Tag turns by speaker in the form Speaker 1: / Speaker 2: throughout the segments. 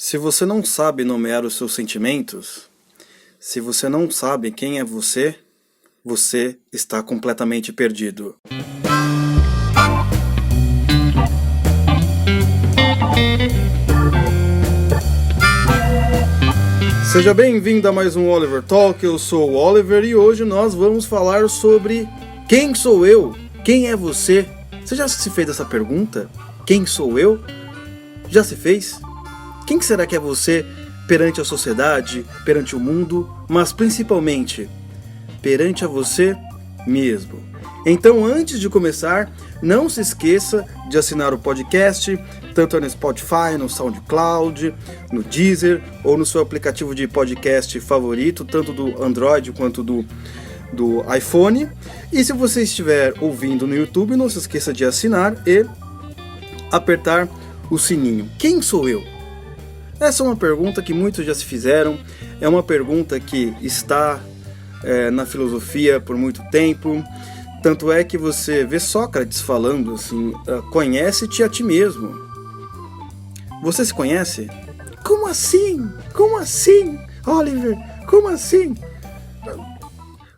Speaker 1: Se você não sabe nomear os seus sentimentos, se você não sabe quem é você, você está completamente perdido. Seja bem-vindo a mais um Oliver Talk, eu sou o Oliver e hoje nós vamos falar sobre quem sou eu? Quem é você? Você já se fez essa pergunta? Quem sou eu? Já se fez? Quem será que é você perante a sociedade, perante o mundo, mas principalmente perante a você mesmo? Então, antes de começar, não se esqueça de assinar o podcast, tanto no Spotify, no SoundCloud, no Deezer ou no seu aplicativo de podcast favorito, tanto do Android quanto do iPhone. E se você estiver ouvindo no YouTube, não se esqueça de assinar e apertar o sininho. Quem sou eu? Essa é uma pergunta que muitos já se fizeram, é uma pergunta que está na filosofia por muito tempo, tanto é que você vê Sócrates falando assim, conhece-te a ti mesmo. Você se conhece? Como assim? Como assim? Oliver, como assim?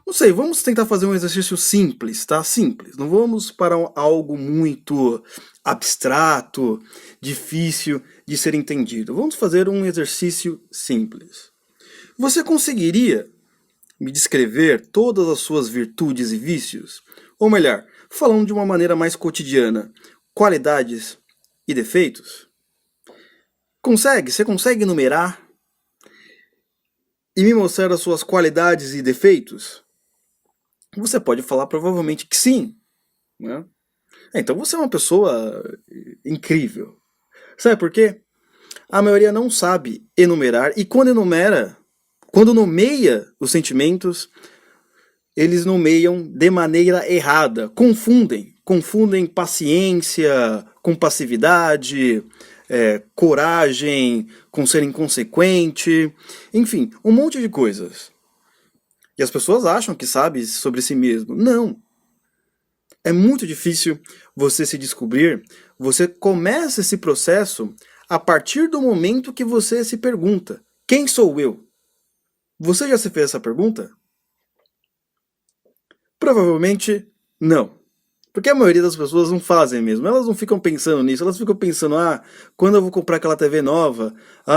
Speaker 1: Não sei, vamos tentar fazer um exercício simples, tá? Simples, não vamos para algo muito abstrato, difícil de ser entendido. Vamos fazer um exercício simples. Você conseguiria me descrever todas as suas virtudes e vícios? Ou melhor, falando de uma maneira mais cotidiana, qualidades e defeitos? Você consegue enumerar e me mostrar as suas qualidades e defeitos? Você pode falar provavelmente que sim, né? Então você é uma pessoa incrível. Sabe por quê? A maioria não sabe enumerar, e quando nomeia os sentimentos, eles nomeiam de maneira errada, confundem paciência com passividade, coragem com ser inconsequente, enfim, um monte de coisas. E as pessoas acham que sabe sobre si mesmo. Não. É muito difícil você se descobrir. Você começa esse processo a partir do momento que você se pergunta: quem sou eu? Você já se fez essa pergunta? Provavelmente não. Porque a maioria das pessoas não fazem mesmo. Elas não ficam pensando nisso. Elas ficam pensando, quando eu vou comprar aquela TV nova?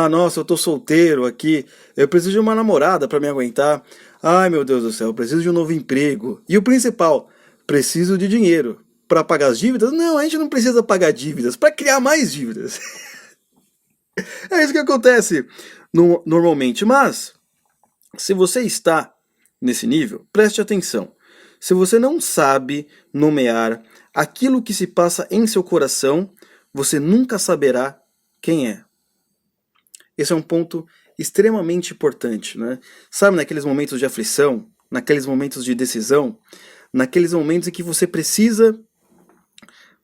Speaker 1: Nossa, eu tô solteiro aqui. Eu preciso de uma namorada para me aguentar. Ai, meu Deus do céu, eu preciso de um novo emprego. E o principal, preciso de dinheiro para pagar as dívidas? Não, a gente não precisa pagar dívidas, para criar mais dívidas. É isso que acontece normalmente. Mas, se você está nesse nível, preste atenção. Se você não sabe nomear aquilo que se passa em seu coração, você nunca saberá quem é. Esse é um ponto extremamente importante, né? Sabe, naqueles momentos de aflição, naqueles momentos de decisão, naqueles momentos em que você precisa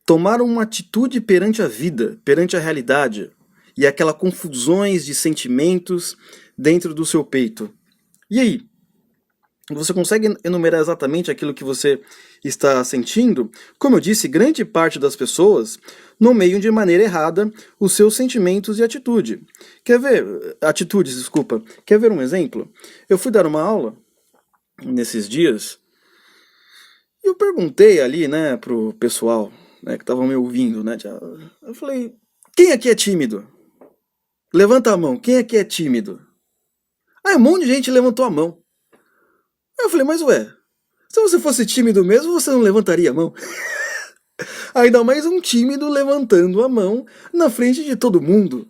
Speaker 1: tomar uma atitude perante a vida, perante a realidade, e aquelas confusões de sentimentos dentro do seu peito. E aí? Você consegue enumerar exatamente aquilo que você está sentindo? Como eu disse, grande parte das pessoas nomeiam de maneira errada os seus sentimentos e atitudes. Quer ver um exemplo? Eu fui dar uma aula nesses dias e eu perguntei ali, né, pro pessoal, né, que estavam me ouvindo, né? Eu falei: quem aqui é tímido? Levanta a mão. Quem aqui é tímido? Um monte de gente levantou a mão. Eu falei: mas se você fosse tímido mesmo, você não levantaria a mão? Ainda mais um tímido levantando a mão na frente de todo mundo.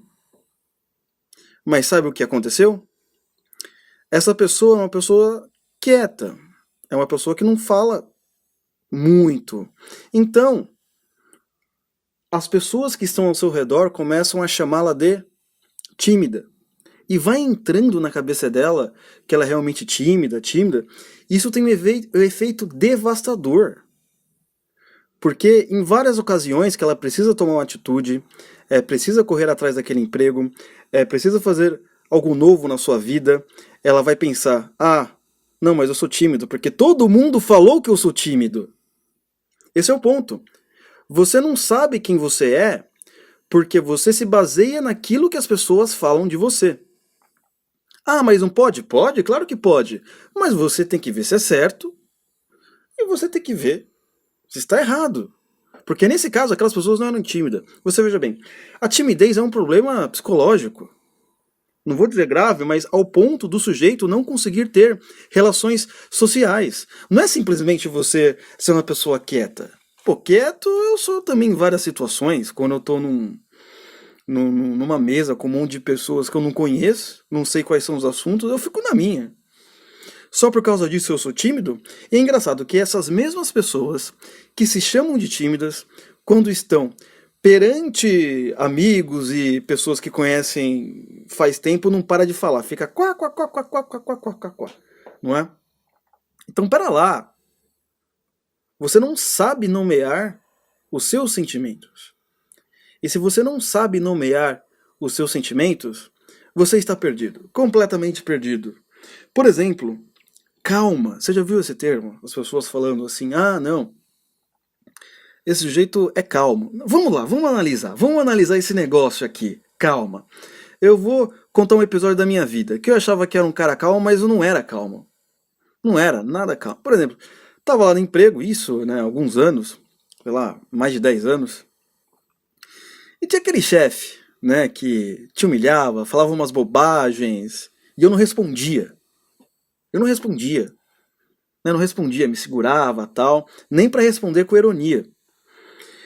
Speaker 1: Mas sabe o que aconteceu? Essa pessoa é uma pessoa quieta. É uma pessoa que não fala muito. Então, as pessoas que estão ao seu redor começam a chamá-la de tímida. E vai entrando na cabeça dela que ela é realmente tímida. Isso tem um efeito devastador. Porque em várias ocasiões que ela precisa tomar uma atitude, precisa correr atrás daquele emprego, precisa fazer algo novo na sua vida, ela vai pensar: não, mas eu sou tímido, porque todo mundo falou que eu sou tímido. Esse é o ponto. Você não sabe quem você é, porque você se baseia naquilo que as pessoas falam de você. Ah, mas não pode? Pode, claro que pode. Mas você tem que ver se é certo e você tem que ver se está errado. Porque nesse caso, aquelas pessoas não eram tímidas. Você veja bem, a timidez é um problema psicológico. Não vou dizer grave, mas ao ponto do sujeito não conseguir ter relações sociais. Não é simplesmente você ser uma pessoa quieta. Pô, quieto eu sou também em várias situações, quando eu tô numa mesa com um monte de pessoas que eu não conheço, não sei quais são os assuntos, eu fico na minha. Só por causa disso eu sou tímido? E é engraçado que essas mesmas pessoas que se chamam de tímidas, quando estão perante amigos e pessoas que conhecem faz tempo, não para de falar, fica quá, quá, quá, quá, quá, quá, quá, quá, quá, quá, não é? Então, pera lá. Você não sabe nomear os seus sentimentos. E se você não sabe nomear os seus sentimentos, você está perdido, completamente perdido. Por exemplo, calma. Você já viu esse termo? As pessoas falando assim, ah, não, esse sujeito é calmo. Vamos lá, vamos analisar esse negócio aqui. Calma. Eu vou contar um episódio da minha vida, que eu achava que era um cara calmo, mas eu não era calmo. Não era nada calmo. Por exemplo, tava lá no emprego, isso, né, alguns anos, sei lá, mais de 10 anos, e tinha aquele chefe, né, que te humilhava, falava umas bobagens, e eu não respondia. Eu não respondia. Eu não respondia, me segurava, tal, nem para responder com ironia.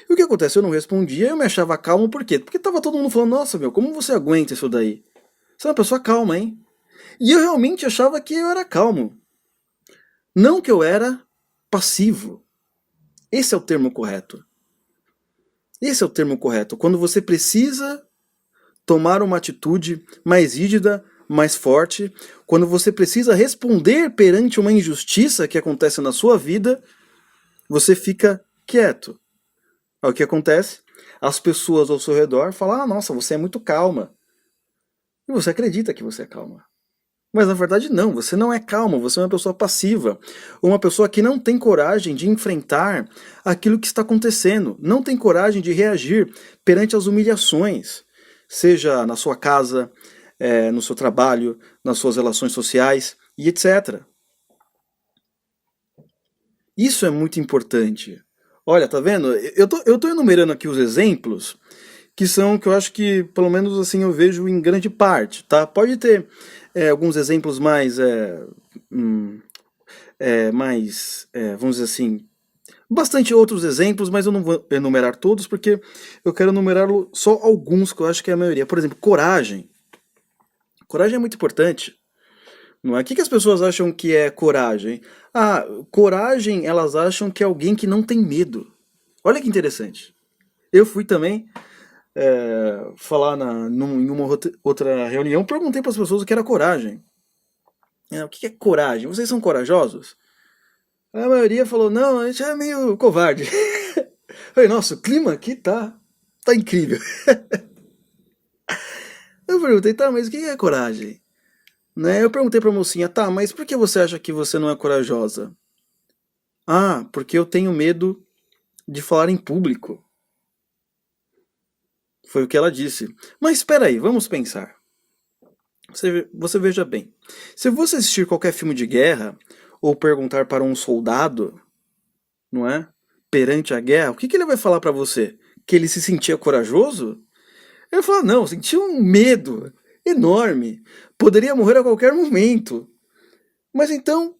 Speaker 1: E o que acontece? Eu não respondia, eu me achava calmo, por quê? Porque tava todo mundo falando, nossa, meu, como você aguenta isso daí? Você é uma pessoa calma, hein? E eu realmente achava que eu era calmo. Não que eu era passivo. Esse é o termo correto. Esse é o termo correto. Quando você precisa tomar uma atitude mais rígida, mais forte, quando você precisa responder perante uma injustiça que acontece na sua vida, você fica quieto. Aí o que acontece? As pessoas ao seu redor falam, ah, nossa, você é muito calma. E você acredita que você é calma. Mas na verdade não, você não é calmo, você é uma pessoa passiva. Uma pessoa que não tem coragem de enfrentar aquilo que está acontecendo, não tem coragem de reagir perante as humilhações, seja na sua casa, no seu trabalho, nas suas relações sociais e etc. Isso é muito importante. Olha, tá vendo? Eu tô enumerando aqui os exemplos que são que eu acho que, pelo menos assim, eu vejo em grande parte, tá? Pode ter alguns exemplos mais, vamos dizer assim, bastante outros exemplos, mas eu não vou enumerar todos, porque eu quero enumerar só alguns, que eu acho que é a maioria. Por exemplo, coragem. Coragem é muito importante. Não é? O que as pessoas acham que é coragem? Ah, coragem elas acham que é alguém que não tem medo. Olha que interessante. Eu fui também falar em uma outra reunião, perguntei para as pessoas o que era coragem. O que é coragem? Vocês são corajosos? A maioria falou, não, a gente é meio covarde. Eu falei, nossa, o clima aqui tá incrível. Eu perguntei, tá, mas o que é coragem? Né? Eu perguntei pra mocinha, tá, mas por que você acha que você não é corajosa? Ah, porque eu tenho medo de falar em público. Foi o que ela disse. Mas espera aí, vamos pensar. Você veja bem. Se você assistir qualquer filme de guerra, ou perguntar para um soldado, não é? Perante a guerra, o que ele vai falar pra você? Que ele se sentia corajoso? Ele fala, não, eu sentia um medo enorme. Poderia morrer a qualquer momento. Mas então,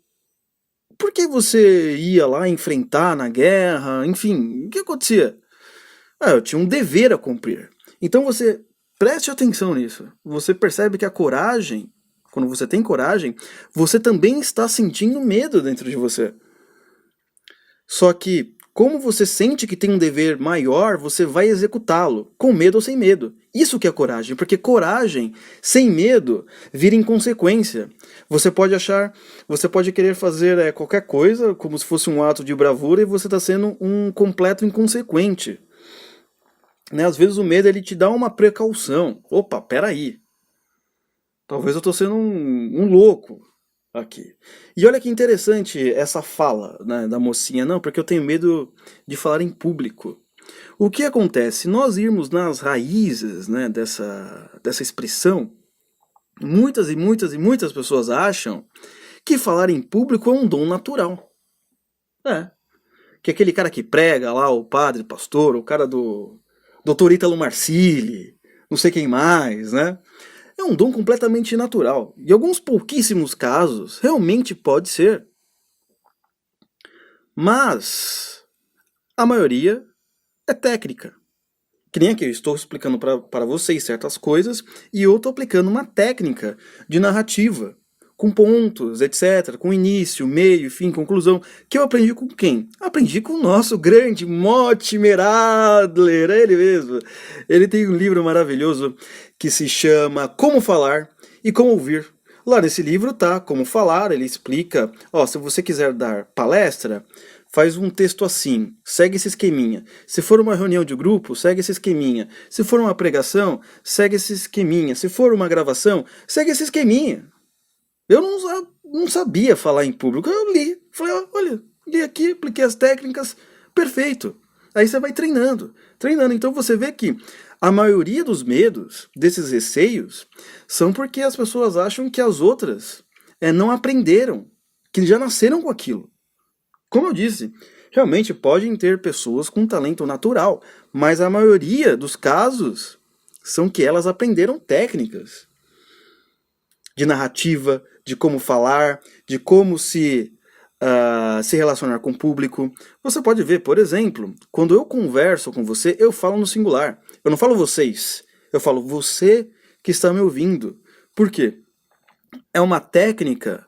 Speaker 1: por que você ia lá enfrentar na guerra? Enfim, o que acontecia? Ah, eu tinha um dever a cumprir. Então você preste atenção nisso. Você percebe que a coragem, quando você tem coragem, você também está sentindo medo dentro de você. Só que, como você sente que tem um dever maior, você vai executá-lo, com medo ou sem medo. Isso que é coragem, porque coragem sem medo vira inconsequência. Você pode querer fazer qualquer coisa, como se fosse um ato de bravura, e você está sendo um completo inconsequente. Né? Às vezes o medo ele te dá uma precaução. Opa, peraí. Talvez eu estou sendo um louco aqui. E olha que interessante essa fala, né, da mocinha. Não, porque eu tenho medo de falar em público. O que acontece? Se nós irmos nas raízes, né, dessa expressão, muitas pessoas acham que falar em público é um dom natural. Que aquele cara que prega lá, o padre, pastor, o cara do Dr. Ítalo Marcilli, não sei quem mais, né? É um dom completamente natural. Em alguns pouquíssimos casos, realmente pode ser. Mas a maioria é técnica. Que nem aqui, eu estou explicando para vocês certas coisas e eu estou aplicando uma técnica de narrativa, com pontos, etc., com início, meio, fim, conclusão, que eu aprendi com quem? Aprendi com o nosso grande Mortimer Adler, é ele mesmo. Ele tem um livro maravilhoso que se chama Como Falar e Como Ouvir. Lá nesse livro tá Como Falar, ele explica, se você quiser dar palestra, faz um texto assim, segue esse esqueminha. Se for uma reunião de grupo, segue esse esqueminha. Se for uma pregação, segue esse esqueminha. Se for uma gravação, segue esse esqueminha. Eu não sabia falar em público, eu li. Falei, olha, li aqui, apliquei as técnicas, perfeito. Aí você vai treinando. Então você vê que a maioria dos medos, desses receios, são porque as pessoas acham que as outras não aprenderam, que já nasceram com aquilo. Como eu disse, realmente podem ter pessoas com talento natural, mas a maioria dos casos são que elas aprenderam técnicas de narrativa, de como falar, de como se relacionar com o público. Você pode ver, por exemplo, quando eu converso com você, eu falo no singular. Eu não falo vocês, eu falo você que está me ouvindo. Por quê? É uma técnica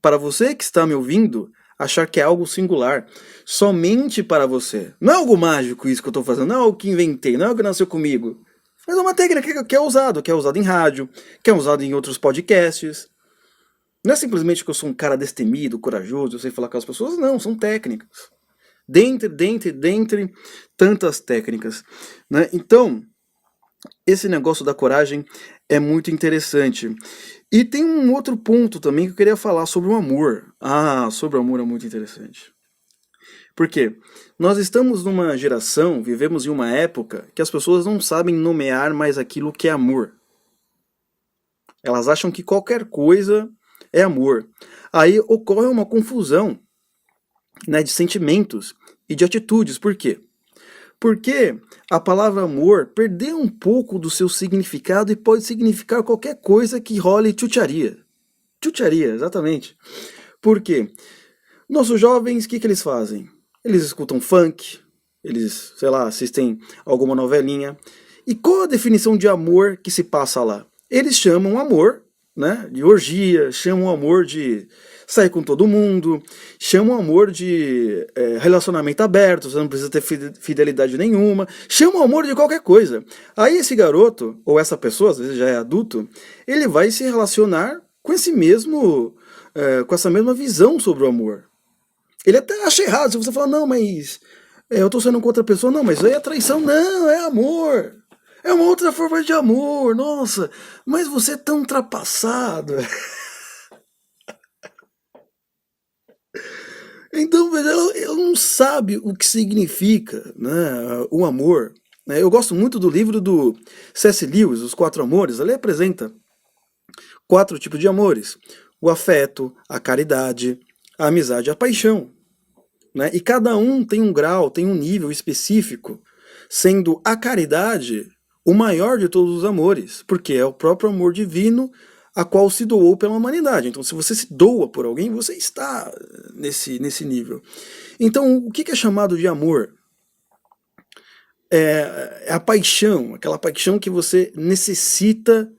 Speaker 1: para você que está me ouvindo achar que é algo singular, somente para você. Não é algo mágico isso que eu estou fazendo, não é algo que inventei, não é algo que nasceu comigo. Mas é uma técnica que é usado em rádio, que é usado em outros podcasts. Não é simplesmente que eu sou um cara destemido, corajoso, eu sei falar com as pessoas, não, são técnicas. Dentre tantas técnicas. Né? Então, esse negócio da coragem é muito interessante. E tem um outro ponto também que eu queria falar sobre o amor. Sobre o amor é muito interessante. Por quê? Nós estamos numa geração, vivemos em uma época que as pessoas não sabem nomear mais aquilo que é amor. Elas acham que qualquer coisa é amor. Aí ocorre uma confusão, né, de sentimentos e de atitudes. Por quê? Porque a palavra amor perdeu um pouco do seu significado e pode significar qualquer coisa que role tchutcharia. Tchutcharia, exatamente. Por quê? Nossos jovens, o que eles fazem? Eles escutam funk, eles, assistem alguma novelinha. E qual a definição de amor que se passa lá? Eles chamam amor, né, de orgia, chamam amor de sair com todo mundo, chamam amor de relacionamento aberto, você não precisa ter fidelidade nenhuma, chamam amor de qualquer coisa. Aí esse garoto, ou essa pessoa, às vezes já é adulto, ele vai se relacionar com essa mesma visão sobre o amor. Ele até acha errado, se você falar, não, mas eu tô sendo com outra pessoa, não, mas aí é traição, não, é amor. É uma outra forma de amor, nossa, mas você é tão ultrapassado. Então, ele não sabe o que significa, né, o amor. Eu gosto muito do livro do C.S. Lewis, Os Quatro Amores. Ele apresenta 4 tipos de amores: o afeto, a caridade, a amizade e a paixão. Né? E cada um tem um grau, tem um nível específico, sendo a caridade o maior de todos os amores, porque é o próprio amor divino a qual se doou pela humanidade. Então, se você se doa por alguém, você está nesse nível. Então, o que é chamado de amor? É a paixão, aquela paixão que você necessita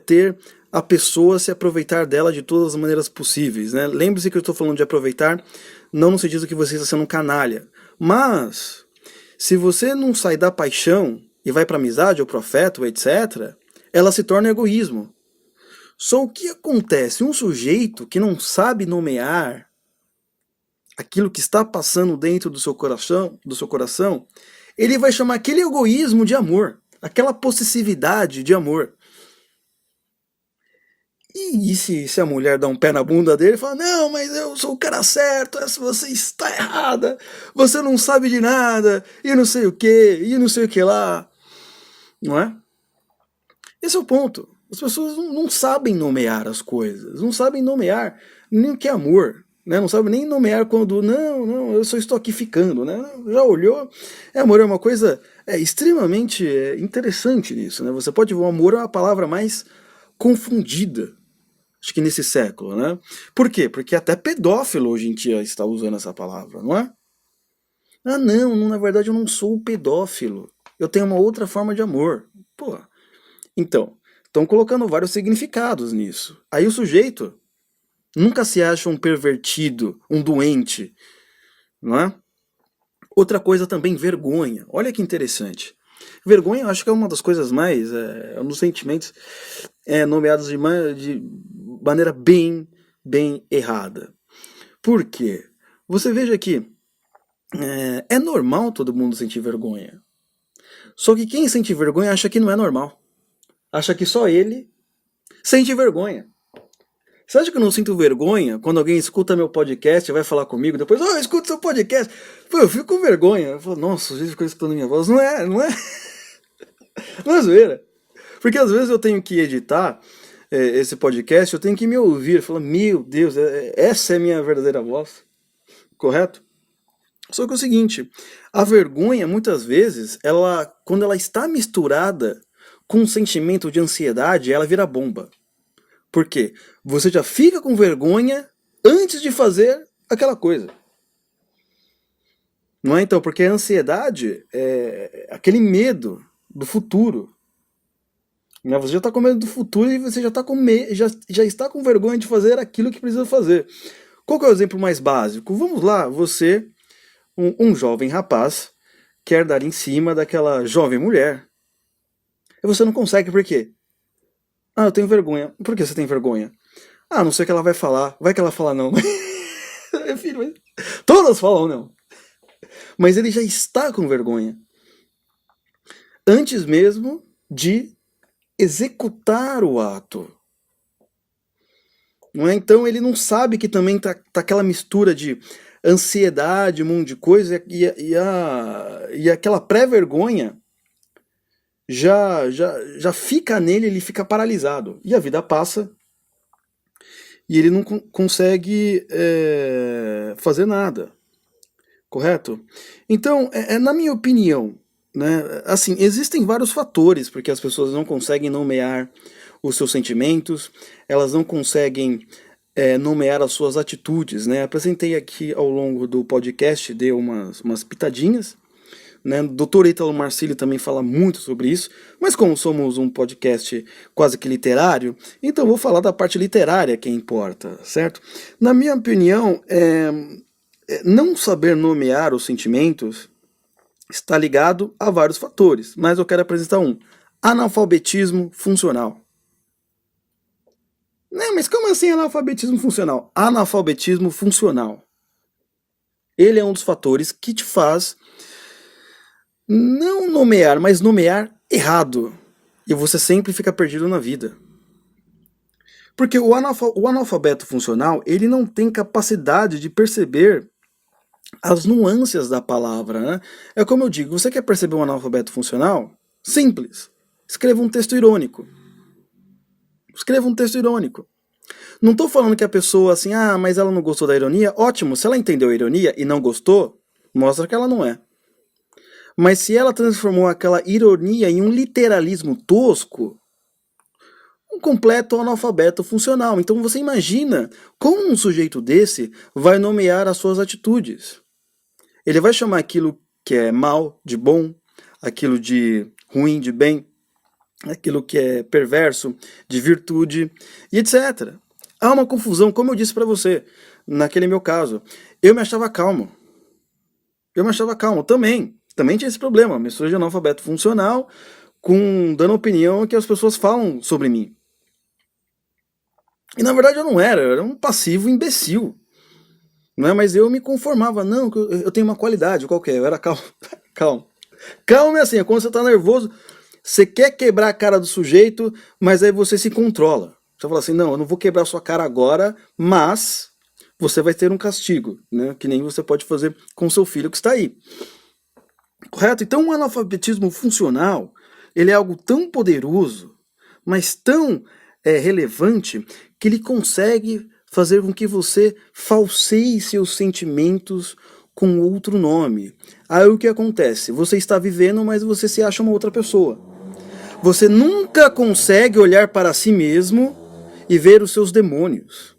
Speaker 1: ter a pessoa, se aproveitar dela de todas as maneiras possíveis. Né? Lembre-se que eu estou falando de aproveitar, não no sentido que você está sendo um canalha. Mas, se você não sai da paixão e vai para a amizade ou para o afeto, etc., ela se torna egoísmo. Só o que acontece? Um sujeito que não sabe nomear aquilo que está passando dentro do seu coração, ele vai chamar aquele egoísmo de amor, aquela possessividade de amor. E se a mulher dá um pé na bunda dele e fala, não, mas eu sou o cara certo, você está errada, você não sabe de nada, e não sei o que, e não sei o que lá, não é? Esse é o ponto. As pessoas não sabem nomear as coisas, não sabem nomear nem o que é amor, né? Não sabem nem nomear quando, não, eu só estou aqui ficando, né? Já olhou? Amor é uma coisa extremamente interessante nisso, né? Você pode ver, o amor é uma palavra mais confundida, acho que nesse século, né? Por quê? Porque até pedófilo hoje em dia está usando essa palavra, não é? Ah, não, na verdade eu não sou pedófilo. Eu tenho uma outra forma de amor. Pô, então, estão colocando vários significados nisso. Aí o sujeito nunca se acha um pervertido, um doente, não é? Outra coisa também, vergonha. Olha que interessante. Vergonha, eu acho que é uma das coisas mais, um dos sentimentos nomeados de maneira bem errada. Por quê? Você veja que é normal todo mundo sentir vergonha. Só que quem sente vergonha acha que não é normal. Acha que só ele sente vergonha. Você acha que eu não sinto vergonha quando alguém escuta meu podcast e vai falar comigo depois, eu escuto seu podcast? Pô, eu fico com vergonha. Eu falo, nossa, o jeito ficou escutando minha voz. Não é. Não é zoeira. Porque às vezes eu tenho que editar esse podcast, eu tenho que me ouvir. Eu falo, meu Deus, essa é a minha verdadeira voz. Correto? Só que é o seguinte, a vergonha, muitas vezes, quando ela está misturada com um sentimento de ansiedade, ela vira bomba. Por quê? Você já fica com vergonha antes de fazer aquela coisa. Não é então? Porque a ansiedade é aquele medo do futuro. Você já está com medo do futuro e você já está com vergonha de fazer aquilo que precisa fazer. Qual que é o exemplo mais básico? Vamos lá, você, um jovem rapaz, quer dar em cima daquela jovem mulher. E você não consegue, por quê? Ah, eu tenho vergonha. Por que você tem vergonha? Ah, não sei o que ela vai falar. Vai que ela fala não. Filho, mas... Todas falam não. Mas ele já está com vergonha. Antes mesmo de executar o ato. Não é? Então ele não sabe que também tá aquela mistura de ansiedade, um monte de coisa, e aquela pré-vergonha já fica nele, ele fica paralisado. E a vida passa e ele não consegue fazer nada. Correto? Então, na minha opinião, né, assim, existem vários fatores porque as pessoas não conseguem nomear os seus sentimentos, elas não conseguem nomear as suas atitudes, né? Apresentei aqui ao longo do podcast, dei umas pitadinhas, né? O Dr. Ítalo Marcílio também fala muito sobre isso, mas como somos um podcast quase que literário, então vou falar da parte literária que importa, certo? Na minha opinião, não saber nomear os sentimentos está ligado a vários fatores, mas eu quero apresentar um: analfabetismo funcional. Não, mas como assim analfabetismo funcional? Analfabetismo funcional. Ele é um dos fatores que te faz não nomear, mas nomear errado. E você sempre fica perdido na vida. Porque o analfabeto funcional, ele não tem capacidade de perceber as nuances da palavra, né? É como eu digo, você quer perceber um analfabeto funcional? Simples. Escreva um texto irônico. Escreva um texto irônico. Não estou falando que a pessoa assim, mas ela não gostou da ironia. Ótimo, se ela entendeu a ironia e não gostou, mostra que ela não é. Mas se ela transformou aquela ironia em um literalismo tosco, um completo analfabeto funcional. Então você imagina como um sujeito desse vai nomear as suas atitudes. Ele vai chamar aquilo que é mal de bom, aquilo de ruim de bem, aquilo que é perverso de virtude, e etc. Há uma confusão, como eu disse para você, naquele meu caso. Eu me achava calmo. Também tinha esse problema, mistura de analfabeto funcional dando opinião que as pessoas falam sobre mim. E na verdade eu não era um passivo imbecil. Não é? Mas eu me conformava, não, eu tenho uma qualidade qualquer, eu era calmo. Calmo. Calmo é assim, quando você tá nervoso, você quer quebrar a cara do sujeito, mas aí você se controla. Você fala assim, não, eu não vou quebrar sua cara agora, mas você vai ter um castigo, né? Que nem você pode fazer com seu filho que está aí. Correto? Então o analfabetismo funcional, ele é algo tão poderoso, mas tão relevante, que ele consegue fazer com que você falseie seus sentimentos com outro nome. Aí o que acontece? Você está vivendo, mas você se acha uma outra pessoa. Você nunca consegue olhar para si mesmo e ver os seus demônios.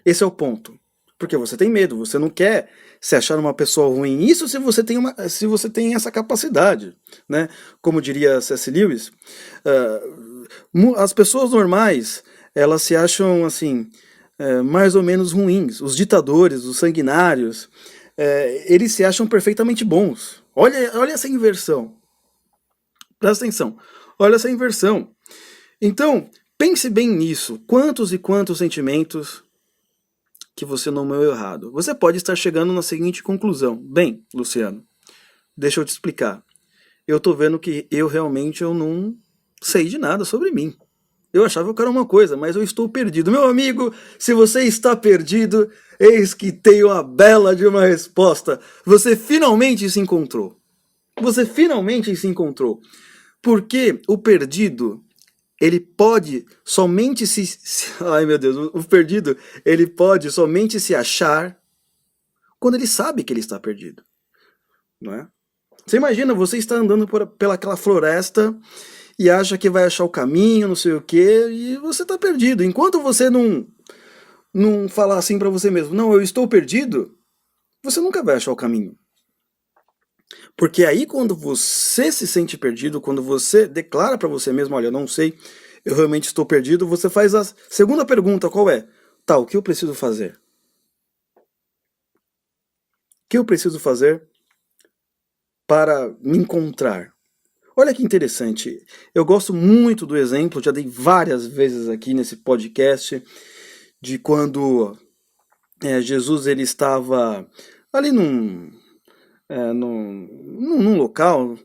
Speaker 1: Esse é o ponto. Porque você tem medo, você não quer se achar uma pessoa ruim. Isso se você tem essa capacidade, né? Como diria C.S. Lewis, as pessoas normais, elas se acham assim, mais ou menos ruins. Os ditadores, os sanguinários, eles se acham perfeitamente bons. Olha essa inversão. Presta atenção. Olha essa inversão. Então, pense bem nisso. Quantos e quantos sentimentos que você nomeou errado? Você pode estar chegando na seguinte conclusão. Bem, Luciano, deixa eu te explicar. Eu tô vendo que eu não sei de nada sobre mim. Eu achava que era uma coisa, mas eu estou perdido. Meu amigo, se você está perdido, eis que tem uma bela de uma resposta. Você finalmente se encontrou. Você finalmente se encontrou. Porque o perdido, ele pode somente ai meu Deus, o perdido, ele pode somente se achar quando ele sabe que ele está perdido. Não é? Você imagina, você está andando pelaquela floresta e acha que vai achar o caminho, não sei o quê, e você está perdido. Enquanto você não falar assim para você mesmo, não, eu estou perdido, você nunca vai achar o caminho. Porque aí quando você se sente perdido, quando você declara para você mesmo, olha, eu não sei, eu realmente estou perdido, você faz a segunda pergunta, qual é? Tá, o que eu preciso fazer? O que eu preciso fazer para me encontrar? Olha que interessante, eu gosto muito do exemplo, já dei várias vezes aqui nesse podcast, de quando Jesus ele estava ali num local,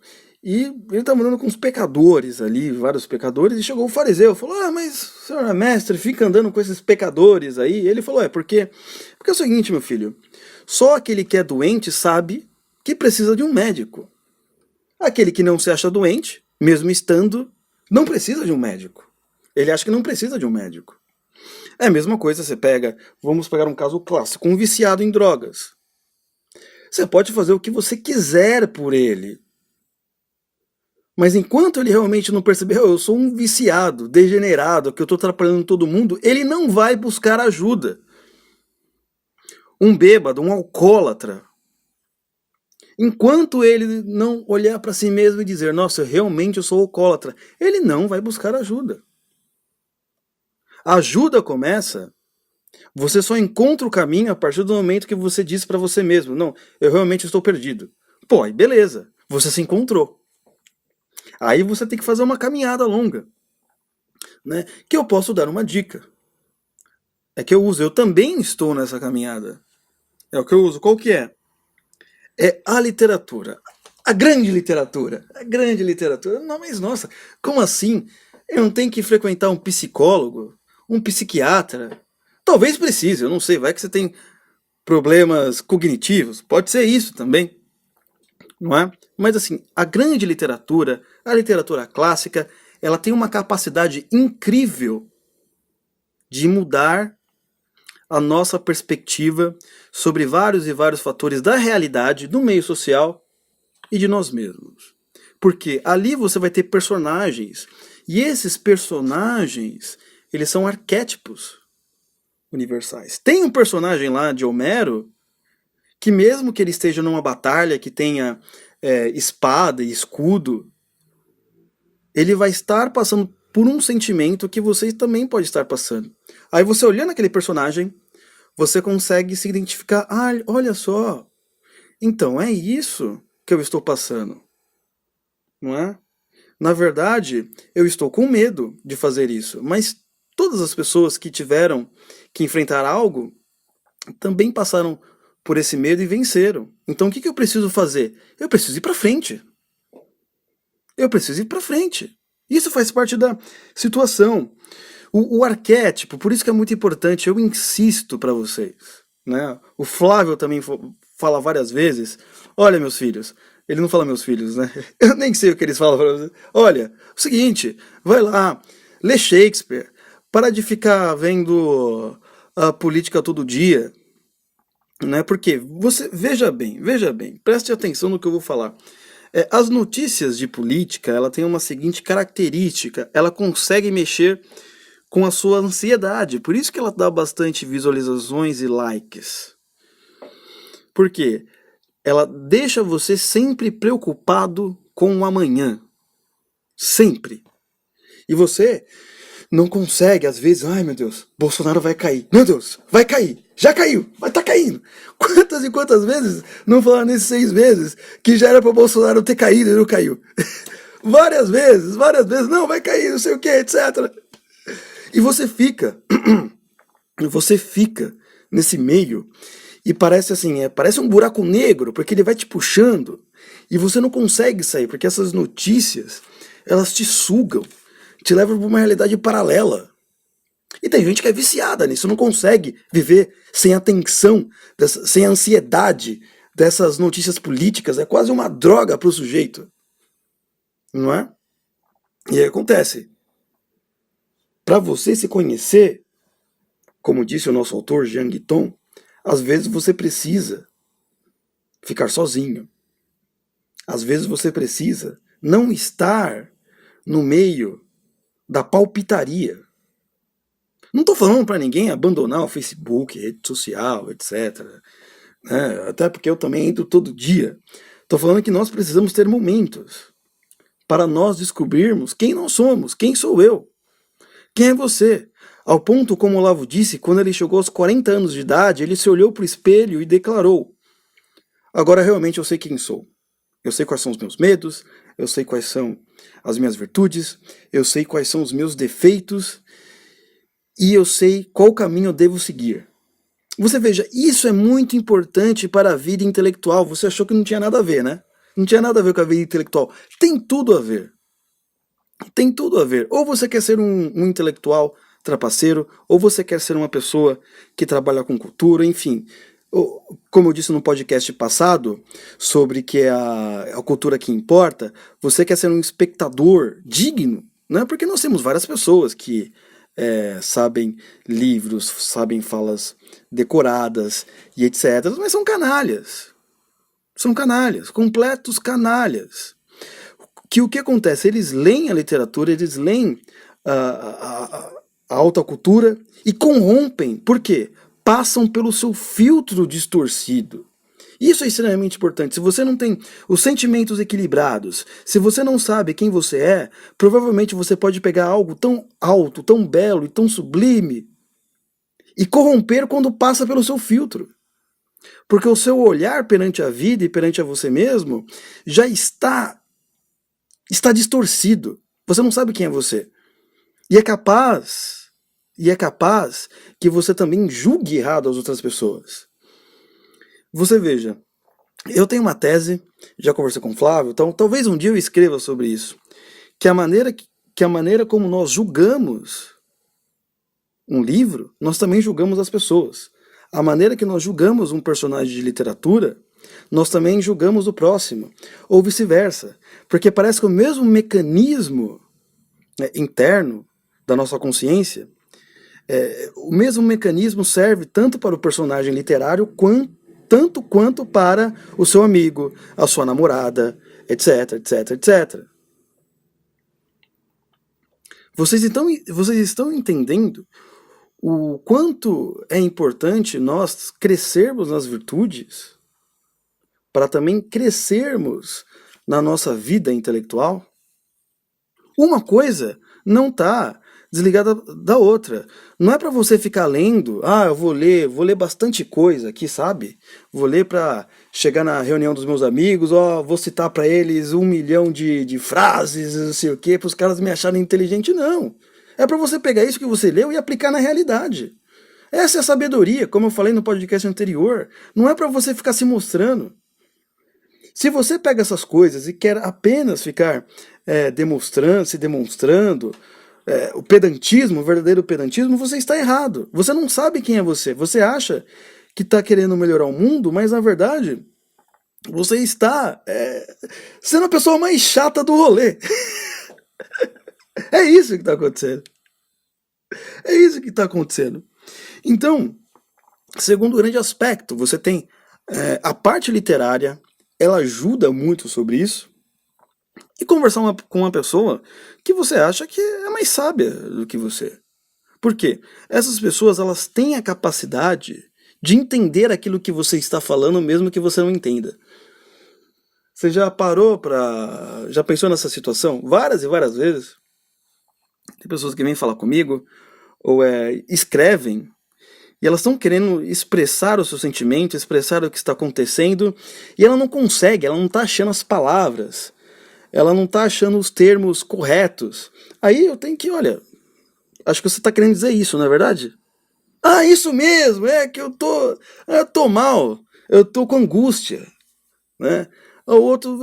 Speaker 1: e ele estava andando com os pecadores ali, vários pecadores, e chegou o fariseu, falou, mas senhor é mestre, fica andando com esses pecadores aí. E ele falou, porque é o seguinte, meu filho, só aquele que é doente sabe que precisa de um médico. Aquele que não se acha doente, mesmo estando, não precisa de um médico. Ele acha que não precisa de um médico. É a mesma coisa, vamos pegar um caso clássico, um viciado em drogas. Você pode fazer o que você quiser por ele. Mas enquanto ele realmente não perceber, eu sou um viciado, degenerado, que eu estou atrapalhando todo mundo, ele não vai buscar ajuda. Um bêbado, um alcoólatra, enquanto ele não olhar para si mesmo e dizer, nossa, realmente eu sou alcoólatra, ele não vai buscar ajuda. A ajuda começa, você só encontra o caminho a partir do momento que você diz para você mesmo, não, eu realmente estou perdido. Pô, aí beleza, você se encontrou. Aí você tem que fazer uma caminhada longa, né? Que eu posso dar uma dica. É que eu também estou nessa caminhada. É o que eu uso. Qual que é? É a literatura. A grande literatura. A grande literatura. Não, mas nossa, como assim? Eu não tenho que frequentar um psicólogo? Um psiquiatra? Talvez precise, eu não sei. Vai que você tem problemas cognitivos. Pode ser isso também. Não é? Mas assim, a grande literatura, a literatura clássica, ela tem uma capacidade incrível de mudar a nossa perspectiva sobre vários e vários fatores da realidade, do meio social e de nós mesmos. Porque ali você vai ter personagens, e esses personagens, eles são arquétipos universais. Tem um personagem lá de Homero que mesmo que ele esteja numa batalha que tenha espada e escudo, ele vai estar passando por um sentimento que você também pode estar passando. Aí você olhando aquele personagem, você consegue se identificar, olha só, então é isso que eu estou passando, não é? Na verdade, eu estou com medo de fazer isso, mas todas as pessoas que tiveram que enfrentar algo também passaram por esse medo e venceram. Então o que eu preciso fazer? Eu preciso ir para frente. Eu preciso ir para frente. Isso faz parte da situação. O arquétipo, por isso que é muito importante, eu insisto para vocês, né? O Flávio também fala várias vezes, olha meus filhos, ele não fala meus filhos, né? Eu nem sei o que eles falam para vocês. Olha, o seguinte, vai lá, lê Shakespeare, para de ficar vendo a política todo dia, né? Porque você, veja bem, preste atenção no que eu vou falar. As notícias de política, ela tem uma seguinte característica, ela consegue mexer com a sua ansiedade, por isso que ela dá bastante visualizações e likes. Por quê? Ela deixa você sempre preocupado com o amanhã. Sempre. E você não consegue, às vezes, ai meu Deus, Bolsonaro vai cair. Meu Deus, vai cair. Já caiu, vai estar caindo. Quantas e quantas vezes não falaram nesses 6 meses que já era para Bolsonaro ter caído e não caiu? Várias vezes, não, vai cair, não sei o que, etc. E você fica nesse meio e parece assim, parece um buraco negro, porque ele vai te puxando e você não consegue sair, porque essas notícias, elas te sugam, te levam para uma realidade paralela. E tem gente que é viciada nisso, não consegue viver sem a tensão, sem a ansiedade dessas notícias políticas, é quase uma droga para o sujeito. Não é? E aí acontece. Para você se conhecer, como disse o nosso autor Jean Guiton, às vezes você precisa ficar sozinho. Às vezes você precisa não estar no meio da palpitaria. Não estou falando para ninguém abandonar o Facebook, rede social, etc. Né? Até porque eu também entro todo dia. Estou falando que nós precisamos ter momentos para nós descobrirmos quem nós somos, quem sou eu, quem é você. Ao ponto, como o Olavo disse, quando ele chegou aos 40 anos de idade, ele se olhou para o espelho e declarou: agora realmente eu sei quem sou. Eu sei quais são os meus medos, eu sei quais são as minhas virtudes, eu sei quais são os meus defeitos e eu sei qual caminho eu devo seguir. Você veja, isso é muito importante para a vida intelectual. Você achou que não tinha nada a ver, né? Não tinha nada a ver com a vida intelectual. Tem tudo a ver. Tem tudo a ver. Ou você quer ser um intelectual trapaceiro, ou você quer ser uma pessoa que trabalha com cultura, enfim. Como eu disse no podcast passado, sobre que é a cultura que importa, você quer ser um espectador digno, né? Porque nós temos várias pessoas que sabem livros, sabem falas decoradas e etc. Mas são canalhas. São canalhas, completos canalhas. Que o que acontece? Eles leem a literatura, eles leem a alta cultura e corrompem. Por quê? Passam pelo seu filtro distorcido. Isso é extremamente importante. Se você não tem os sentimentos equilibrados, se você não sabe quem você é, provavelmente você pode pegar algo tão alto, tão belo e tão sublime e corromper quando passa pelo seu filtro. Porque o seu olhar perante a vida e perante a você mesmo já está distorcido. Você não sabe quem é você. E é capaz que você também julgue errado as outras pessoas. Você veja, eu tenho uma tese, já conversei com o Flávio, então talvez um dia eu escreva sobre isso, que a maneira como nós julgamos um livro, nós também julgamos as pessoas. A maneira que nós julgamos um personagem de literatura, nós também julgamos o próximo, ou vice-versa, porque parece que o mesmo mecanismo interno da nossa consciência, o mesmo mecanismo serve tanto para o personagem literário tanto quanto para o seu amigo, a sua namorada, etc, etc, etc. Vocês estão entendendo o quanto é importante nós crescermos nas virtudes para também crescermos na nossa vida intelectual? Uma coisa não está desligada da outra. Não é para você ficar lendo, eu vou ler bastante coisa aqui, sabe? Vou ler para chegar na reunião dos meus amigos, vou citar para eles 1 milhão de frases, não sei o quê, para os caras me acharem inteligente. Não. É para você pegar isso que você leu e aplicar na realidade. Essa é a sabedoria, como eu falei no podcast anterior. Não é para você ficar se mostrando. Se você pega essas coisas e quer apenas ficar se demonstrando, o pedantismo, o verdadeiro pedantismo, você está errado. Você não sabe quem é você. Você acha que está querendo melhorar o mundo, mas na verdade você está sendo a pessoa mais chata do rolê. É isso que está acontecendo. É isso que está acontecendo. Então, segundo grande aspecto, você tem a parte literária, ela ajuda muito sobre isso. E conversar com uma pessoa que você acha que é mais sábia do que você. Por quê? Essas pessoas, elas têm a capacidade de entender aquilo que você está falando, mesmo que você não entenda. Você já já pensou nessa situação? Várias e várias vezes. Tem pessoas que vêm falar comigo, ou escrevem, e elas estão querendo expressar o seu sentimento, expressar o que está acontecendo, e ela não consegue, ela não está achando as palavras, ela não está achando os termos corretos. Aí eu tenho que, olha, acho que você está querendo dizer isso, não é verdade? Ah, isso mesmo, é que eu tô mal, eu tô com angústia, né? O outro,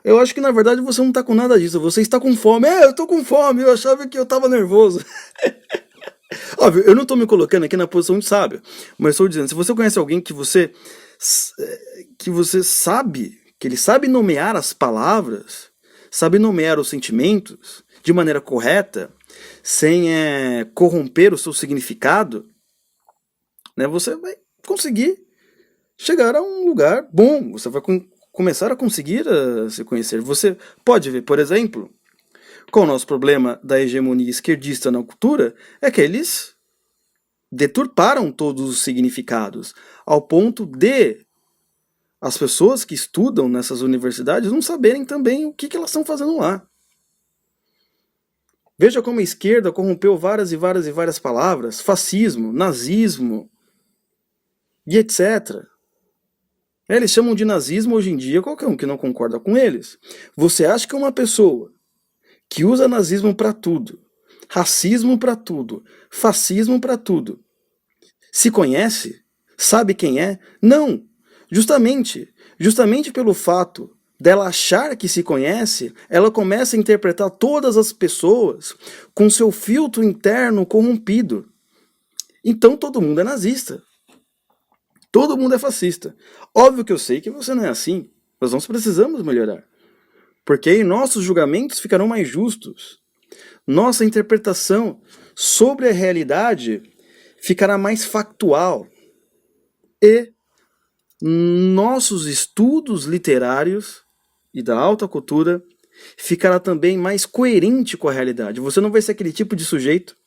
Speaker 1: eu acho que na verdade você não tá com nada disso, você está com fome. Eu tô com fome, eu achava que eu tava nervoso. Óbvio, eu não tô me colocando aqui na posição de sábio, mas estou dizendo, se você conhece alguém que você sabe, que ele sabe nomear as palavras, sabe nomear os sentimentos de maneira correta, sem corromper o seu significado, né, você vai conseguir chegar a um lugar bom, você vai começar a conseguir se conhecer. Você pode ver, por exemplo, com o nosso problema da hegemonia esquerdista na cultura, é que eles deturparam todos os significados, ao ponto de as pessoas que estudam nessas universidades não saberem também o que elas estão fazendo lá. Veja como a esquerda corrompeu várias e várias e várias palavras, fascismo, nazismo e etc. Eles chamam de nazismo hoje em dia qualquer um que não concorda com eles. Você acha que uma pessoa que usa nazismo para tudo, racismo para tudo, fascismo para tudo, se conhece? Sabe quem é? Não! Justamente pelo fato dela achar que se conhece, ela começa a interpretar todas as pessoas com seu filtro interno corrompido. Então todo mundo é nazista. Todo mundo é fascista. Óbvio que eu sei que você não é assim. Nós precisamos melhorar. Porque aí nossos julgamentos ficarão mais justos. Nossa interpretação sobre a realidade ficará mais factual. E nossos estudos literários e da alta cultura ficará também mais coerente com a realidade. Você não vai ser aquele tipo de sujeito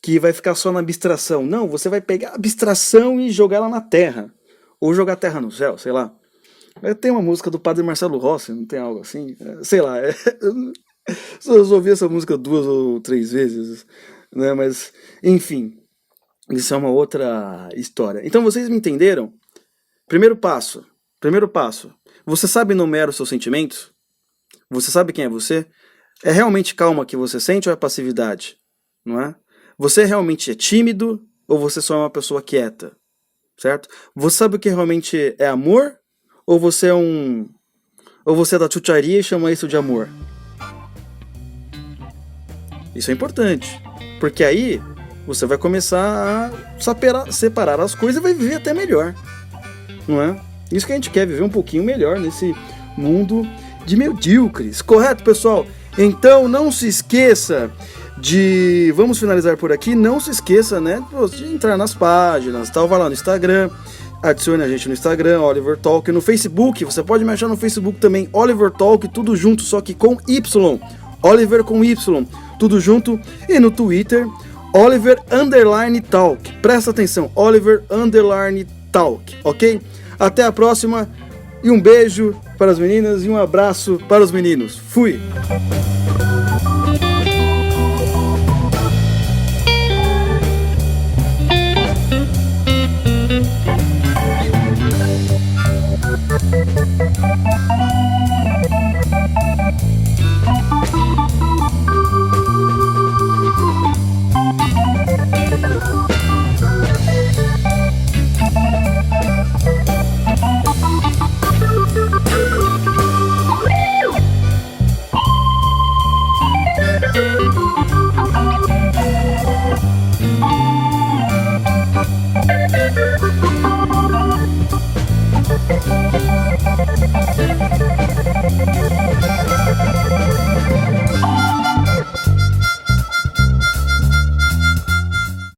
Speaker 1: que vai ficar só na abstração. Não, você vai pegar a abstração e jogar ela na terra. Ou jogar a terra no céu, sei lá. Tem uma música do Padre Marcelo Rossi, não tem algo assim? Sei lá. Eu ouvi essa música 2 ou 3 vezes, né? Mas, enfim, isso é uma outra história. Então vocês me entenderam? Primeiro passo. Você sabe nomear os seus sentimentos? Você sabe quem é você? É realmente calma que você sente ou é passividade? Não é? Você realmente é tímido ou você só é uma pessoa quieta? Certo? Você sabe o que realmente é amor? Ou você é da chucharia e chama isso de amor? Isso é importante. Porque aí você vai começar a separar as coisas e vai viver até melhor. Não é? Isso que a gente quer, viver um pouquinho melhor nesse mundo de medíocres. Correto, pessoal? Então não se esqueça de... Vamos finalizar por aqui. Não se esqueça, né, de entrar nas páginas, tal. Vai lá no Instagram, adicione a gente no Instagram, Oliver Talk. No Facebook, você pode me achar no Facebook também, Oliver Talk, tudo junto, só que com Y. Oliver com Y, tudo junto. E no Twitter, Oliver_Talk. Presta atenção, Oliver_Talk, ok? Até a próxima, e um beijo para as meninas e um abraço para os meninos. Fui!